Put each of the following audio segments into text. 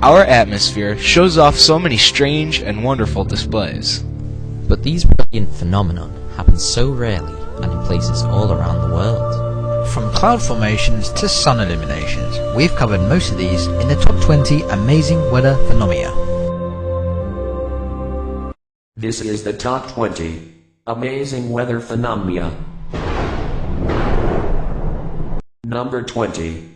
Our atmosphere shows off so many strange and wonderful displays. But these brilliant phenomena happen so rarely and in places all around the world. From cloud formations to sun illuminations, we've covered most of these in the top 20 amazing weather phenomena. This is the top 20 amazing weather phenomena. Number 20.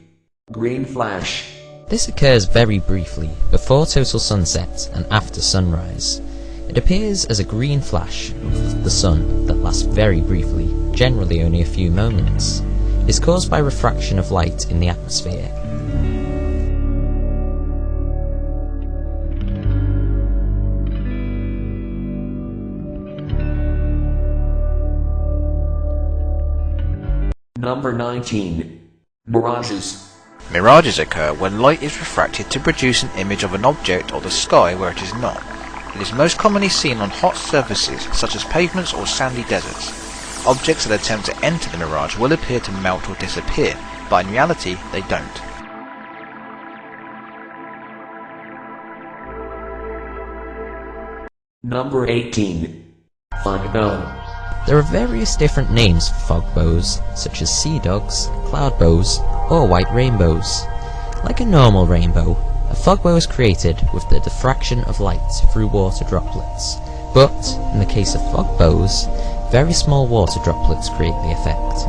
Green flash. This occurs very briefly, before total sunset and after sunrise. It appears as a green flash of the sun that lasts very briefly, generally only a few moments. It is caused by refraction of light in the atmosphere. Number 19. Mirages. Mirages occur when light is refracted to produce an image of an object or the sky where it is not. It is most commonly seen on hot surfaces such as pavements or sandy deserts. Objects that attempt to enter the mirage will appear to melt or disappear, but in reality they don't. Number 18. Fogbow. There are various different names for fogbows, such as sea dogs, cloud bows, or white rainbows. Like a normal rainbow, a fogbow is created with the diffraction of light through water droplets, but in the case of fogbows, very small water droplets create the effect.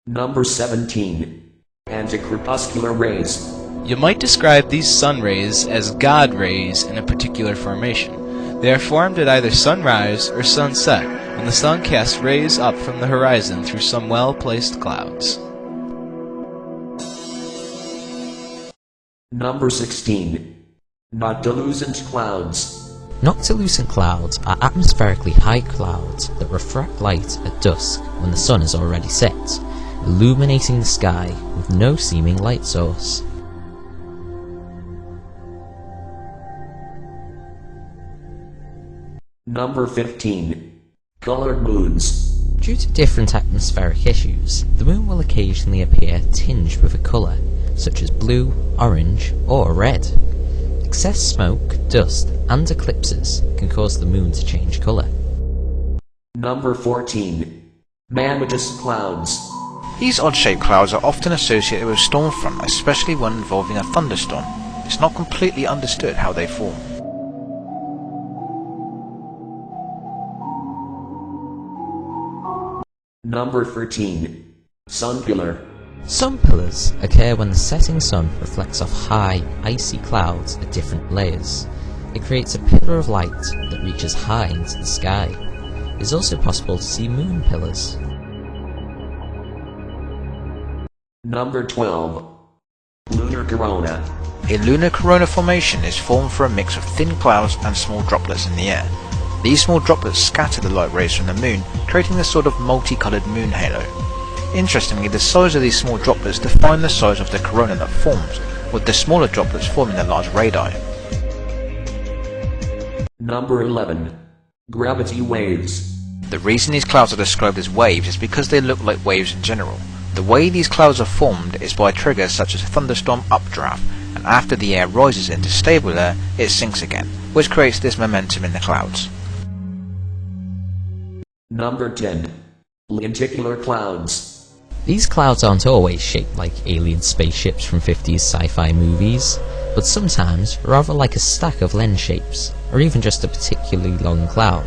Number 17. Anticrepuscular rays. You might describe these sun rays as God rays in a particular formation. They are formed at either sunrise or sunset, when the sun casts rays up from the horizon through some well-placed clouds. Number 16. Noctilucent clouds. Noctilucent clouds are atmospherically high clouds that refract light at dusk when the sun is already set, illuminating the sky with no seeming light source. Number 15. Colored moons. Due to different atmospheric issues, the moon will occasionally appear tinged with a colour, such as blue, orange, or red. Excess smoke, dust, and eclipses can cause the moon to change colour. Number 14. Mammatus clouds. These odd-shaped clouds are often associated with storm front, especially when involving a thunderstorm. It's not completely understood how they form. Number 13. Sun pillar. Sun pillars occur when the setting sun reflects off high, icy clouds at different layers. It creates a pillar of light that reaches high into the sky. It is also possible to see moon pillars. Number 12. Lunar corona. A lunar corona formation is formed from a mix of thin clouds and small droplets in the air. These small droplets scatter the light rays from the moon, creating a sort of multicolored moon halo. Interestingly, the size of these small droplets define the size of the corona that forms, with the smaller droplets forming the large radii. Number 11. Gravity waves. The reason these clouds are described as waves is because they look like waves in general. The way these clouds are formed is by triggers such as thunderstorm updraft, and after the air rises into stable air, it sinks again, which creates this momentum in the clouds. Number 10. Lenticular clouds. These clouds aren't always shaped like alien spaceships from 50s sci-fi movies, but sometimes rather like a stack of lens shapes, or even just a particularly long cloud.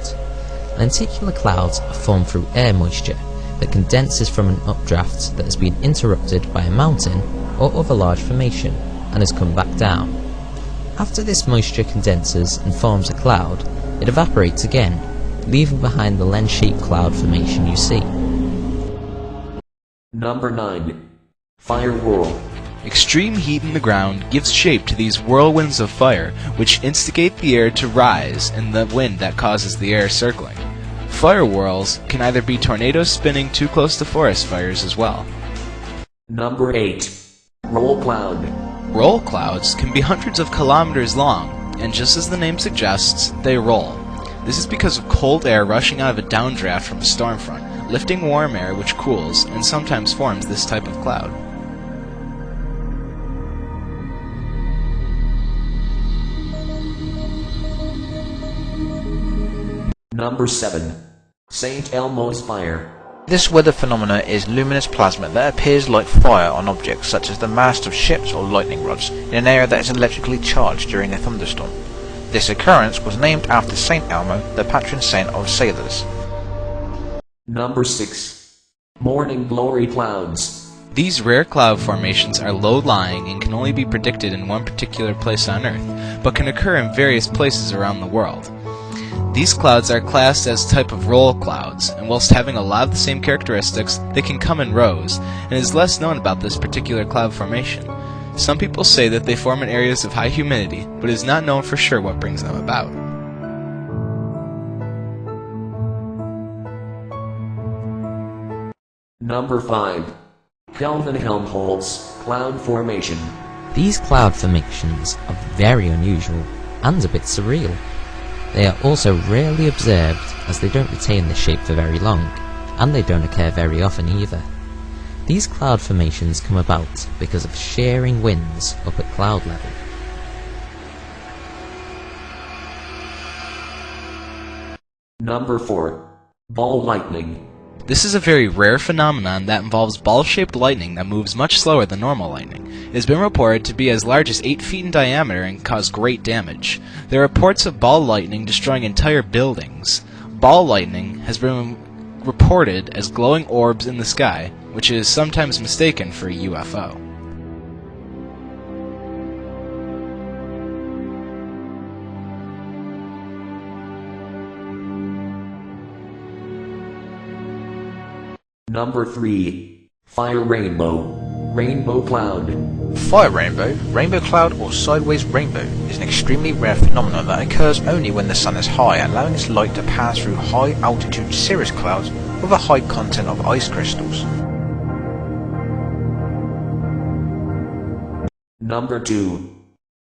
Lenticular clouds are formed through air moisture that condenses from an updraft that has been interrupted by a mountain or other large formation and has come back down. After this moisture condenses and forms a cloud, it evaporates again, leaving behind the lens-shaped cloud formation you see. Number 9. Fire whirl. Extreme heat in the ground gives shape to these whirlwinds of fire, which instigate the air to rise and the wind that causes the air circling. Fire whirls can either be tornadoes spinning too close to forest fires as well. Number 8. Roll cloud. Roll clouds can be hundreds of kilometers long, and just as the name suggests, they roll. This is because of cold air rushing out of a downdraft from a storm front, lifting warm air which cools and sometimes forms this type of cloud. Number 7. St. Elmo's Fire. This weather phenomena is luminous plasma that appears like fire on objects such as the mast of ships or lightning rods in an area that is electrically charged during a thunderstorm. This occurrence was named after St. Elmo, the patron saint of sailors. Number 6. Morning Glory Clouds. These rare cloud formations are low-lying and can only be predicted in one particular place on Earth, but can occur in various places around the world. These clouds are classed as type of roll clouds, and whilst having a lot of the same characteristics, they can come in rows, and it is less known about this particular cloud formation. Some people say that they form in areas of high humidity, but it is not known for sure what brings them about. Number 5. Kelvin-Helmholtz Cloud Formation. These cloud formations are very unusual and a bit surreal. They are also rarely observed as they don't retain this shape for very long, and they don't occur very often either. These cloud formations come about because of shearing winds up at cloud level. Number 4. Ball lightning. This is a very rare phenomenon that involves ball-shaped lightning that moves much slower than normal lightning. It has been reported to be as large as 8 feet in diameter and cause great damage. There are reports of ball lightning destroying entire buildings. Ball lightning has been reported as glowing orbs in the sky, which is sometimes mistaken for a UFO. Number 3. Fire Rainbow. Rainbow Cloud. Fire rainbow, rainbow cloud or sideways rainbow is an extremely rare phenomenon that occurs only when the sun is high, allowing its light to pass through high altitude cirrus clouds with a high content of ice crystals. Number 2.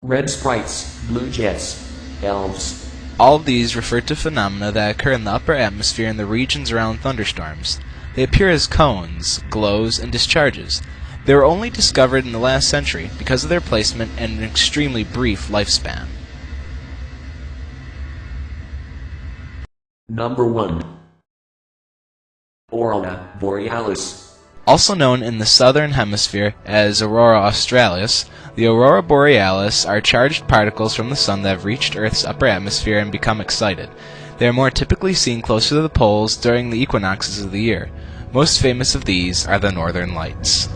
Red Sprites, Blue Jets, Elves. All of these refer to phenomena that occur in the upper atmosphere in the regions around thunderstorms. They appear as cones, glows, and discharges. They were only discovered in the last century because of their placement and an extremely brief lifespan. Number 1. Aurora Borealis. Also known in the southern hemisphere as Aurora Australis, the Aurora Borealis are charged particles from the sun that have reached Earth's upper atmosphere and become excited. They are more typically seen closer to the poles during the equinoxes of the year. Most famous of these are the Northern Lights.